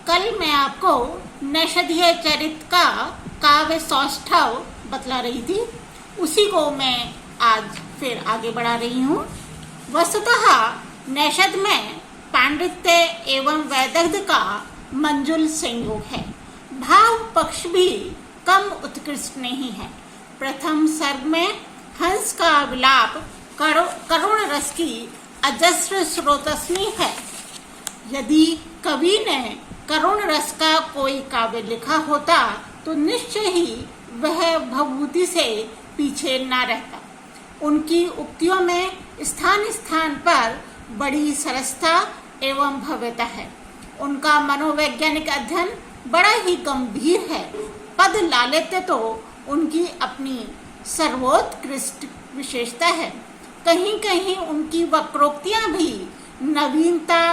कल मैं आपको नैषधीय चरित का काव्य सौष्ठव बतला रही थी, उसी को मैं आज फिर आगे बढ़ा रही हूँ। वस्तुतः नैषध में पांडित्य एवं वैदग्ध्य का मंजुल संयोग है। भाव पक्ष भी कम उत्कृष्ट नहीं है। प्रथम सर्ग में हंस का विलाप करुण रस की अजस्र स्रोतस्नी है। यदि कवि ने करुण रस का कोई काव्य लिखा होता तो निश्चय ही वह भवभूति से पीछे न रहता। उनकी उक्तियों में स्थान स्थान पर बड़ी सरसता एवं भव्यता है। उनका मनोवैज्ञानिक अध्ययन बड़ा ही गंभीर है। पद लालित्य तो उनकी अपनी सर्वोत्कृष्ट विशेषता है। कहीं कहीं उनकी वक्रोक्तियां भी नवीनता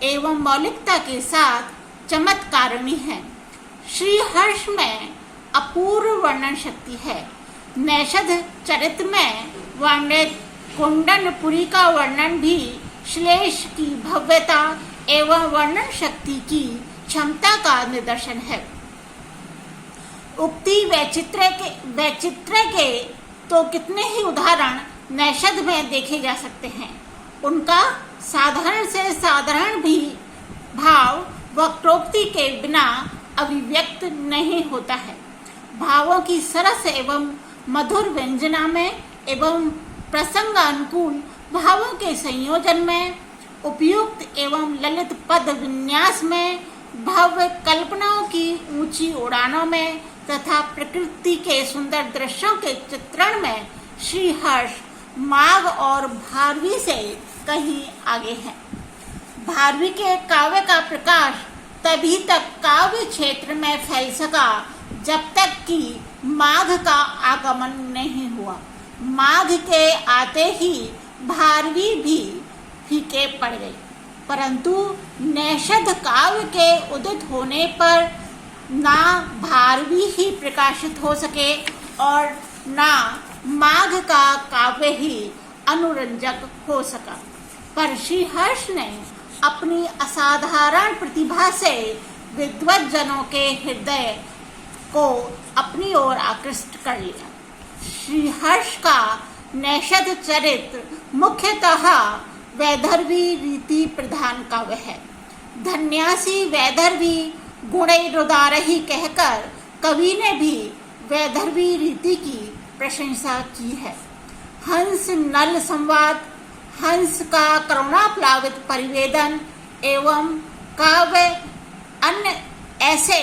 एवं मौलिकता के साथ चमत्कारिणी है। श्री हर्ष में अपूर्व वर्णन शक्ति है। नैषध चरित्र में वर्णित कुंडनपुरी का वर्णन भी श्लेष की भव्यता एवं वर्णन शक्ति की क्षमता का निदर्शन है। उक्ति वैचित्र्य के तो कितने ही उदाहरण नैषध में देखे जा सकते हैं। उनका साधारण से साधारण भी भाव वक्रोक्ति के बिना अभिव्यक्त नहीं होता है। भावों की सरस एवं मधुर व्यंजना में एवं प्रसंग अनुकूल भावों के संयोजन में, उपयुक्त एवं ललित पद विन्यास में, भव्य कल्पनाओं की ऊंची उड़ानों में तथा प्रकृति के सुंदर दृश्यों के चित्रण में श्री हर्ष माघ और भारवी से कहीं आगे है। भारवी के काव्य का प्रकाश तभी तक काव्य क्षेत्र में फैल सका जब तक कि माघ का आगमन नहीं हुआ। माघ के आते ही भारवी भी फीके पड़ गई, परंतु नैषध काव्य के उदित होने पर ना भारवी ही प्रकाशित हो सके और ना माघ का काव्य ही अनुरंजक हो सका। पर श्री हर्ष ने अपनी असाधारण प्रतिभा से विद्वत जनों के हृदय को अपनी ओर आकृष्ट कर लिया। श्री हर्ष का नैषध चरित्र मुख्यतः वैदर्भी रीति प्रधान काव्य है। धन्यासी वैदर्भी गुणैरुदारहि कहकर कवि ने भी वैदर्भी रीति की प्रशंसा की है। हंस नल संवाद, हंस का करुणाप्लावित परिवेदन एवं काव्य अन्य ऐसे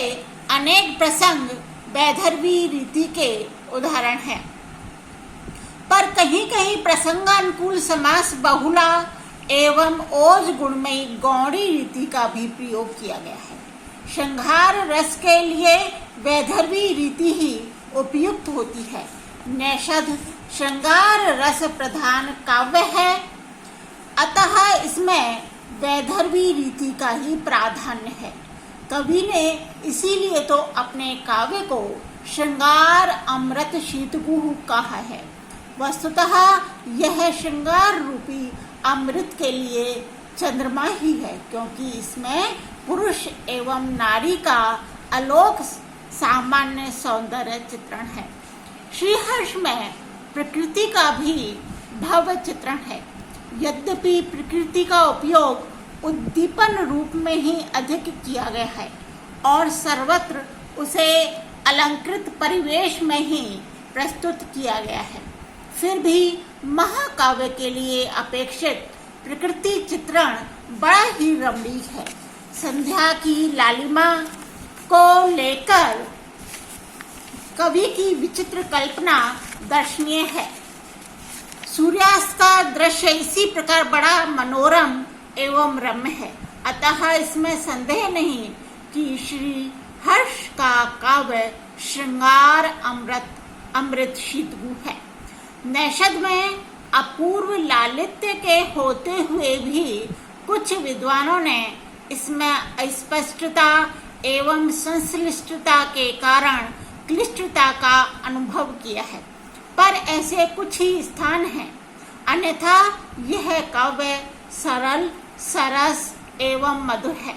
अनेक प्रसंग वैदर्भी रीति के उदाहरण हैं। पर कहीं कहीं प्रसंगानुकूल समास बहुला एवं ओज गुणमयी गौड़ी रीति का भी प्रयोग किया गया है। श्रृंगार रस के लिए वैदर्भी रीति ही उपयुक्त होती है। नैषध श्रृंगार रस प्रधान काव्य है, अतः इसमें वैदर्भी रीति का ही प्राधान्य है। कवि ने इसीलिए तो अपने काव्य को श्रृंगार अमृत शीतगुह कहा है। वस्तुतः यह श्रृंगार रूपी अमृत के लिए चंद्रमा ही है, क्योंकि इसमें पुरुष एवं नारी का अलोक सामान्य सौंदर्य चित्रण है। श्रीहर्ष में प्रकृति का भी भव्य चित्रण है। यद्यपि प्रकृति का उपयोग उद्दीपन रूप में ही अधिक किया गया है और सर्वत्र उसे अलंकृत परिवेश में ही प्रस्तुत किया गया है, फिर भी महाकाव्य के लिए अपेक्षित प्रकृति चित्रण बड़ा ही रमणीक है। संध्या की लालिमा को लेकर कवि की विचित्र कल्पना दर्शनीय है। सूर्यास्त का दृश्य इसी प्रकार बड़ा मनोरम एवं रम्य है, अतः इसमें संदेह नहीं कि श्री हर्ष का काव्य श्रृंगार अमृत शीतगुह है। नैषध में अपूर्व लालित्य के होते हुए भी कुछ विद्वानों ने इसमें अस्पष्टता एवं संश्लिष्टता के कारण क्लिष्टता का अनुभव किया है, पर ऐसे कुछ ही स्थान हैं। अन्यथा यह काव्य सरल, सरस एवं मधुर है।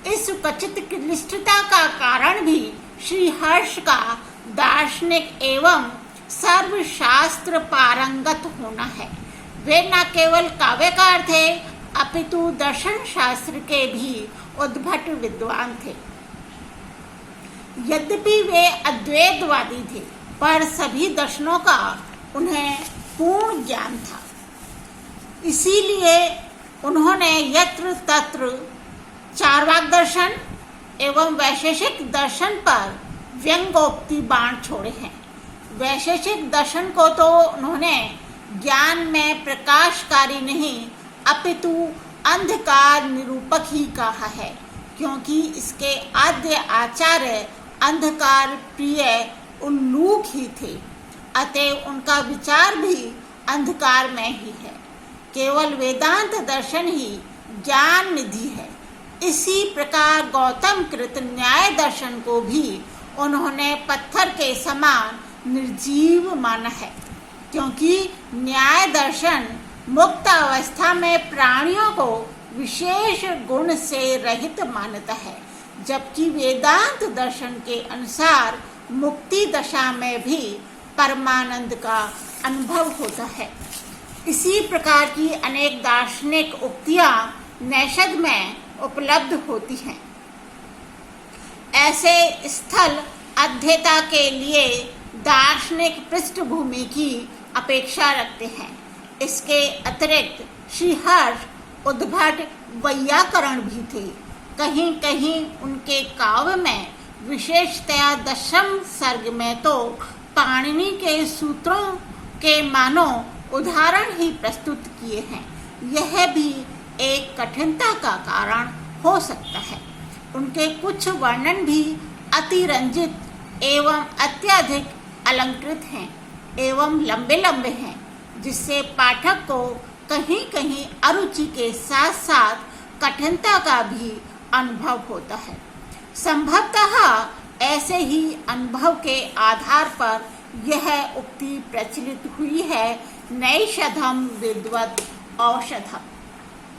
इस इस कचित क्लिष्टता का कारण भी श्रीहर्ष का दार्शनिक एवं सर्वशास्त्र पारंगत होना है। वे न केवल काव्यकार थे अपितु दर्शन शास्त्र के भी उद्भट विद्वान थे। यद्यपि वे अद्वैतवादी थे, पर सभी दर्शनों का उन्हें पूर्ण ज्ञान था। इसीलिए उन्होंने यत्र तत्र चार्वाक दर्शन एवं वैशेषिक दर्शन पर व्यंग्योक्ति बाण छोड़े हैं। वैशेषिक दर्शन को तो उन्होंने ज्ञान में प्रकाशकारी नहीं अपितु अंधकार निरूपक ही कहा है, क्योंकि इसके आद्य आचार्य अंधकार प्रिय उल्लूक ही थे। अतः उनका विचार भी अंधकार में ही है। केवल वेदांत दर्शन ही ज्ञान निधि है। इसी प्रकार गौतम कृत न्याय दर्शन को भी उन्होंने पत्थर के समान निर्जीव माना है, क्योंकि न्याय दर्शन मुक्त अवस्था में प्राणियों को विशेष गुण से रहित मानता है, जबकि वेदांत दर्शन के अनुसार मुक्ति दशा में भी परमानंद का अनुभव होता है। इसी प्रकार की अनेक दार्शनिक उक्तियां नैषध में उपलब्ध होती हैं। ऐसे स्थल अध्येता के लिए दार्शनिक पृष्ठभूमि की अपेक्षा रखते हैं। इसके अतिरिक्त श्रीहर्ष उद्भट वैयाकरण भी थे। कहीं कहीं उनके काव्य में विशेषतया दशम सर्ग में तो पाणिनि के सूत्रों के मानो उदाहरण ही प्रस्तुत किए हैं। यह भी एक कठिनता का कारण हो सकता है। उनके कुछ वर्णन भी अतिरंजित एवं अत्यधिक अलंकृत हैं एवं लंबे लंबे हैं, जिससे पाठक को कहीं कहीं अरुचि के साथ साथ कठिनता का भी अनुभव होता है। संभवतः ऐसे ही अनुभव के आधार पर यह उक्ति प्रचलित हुई है, नैषधम विद्वत् औषधम्।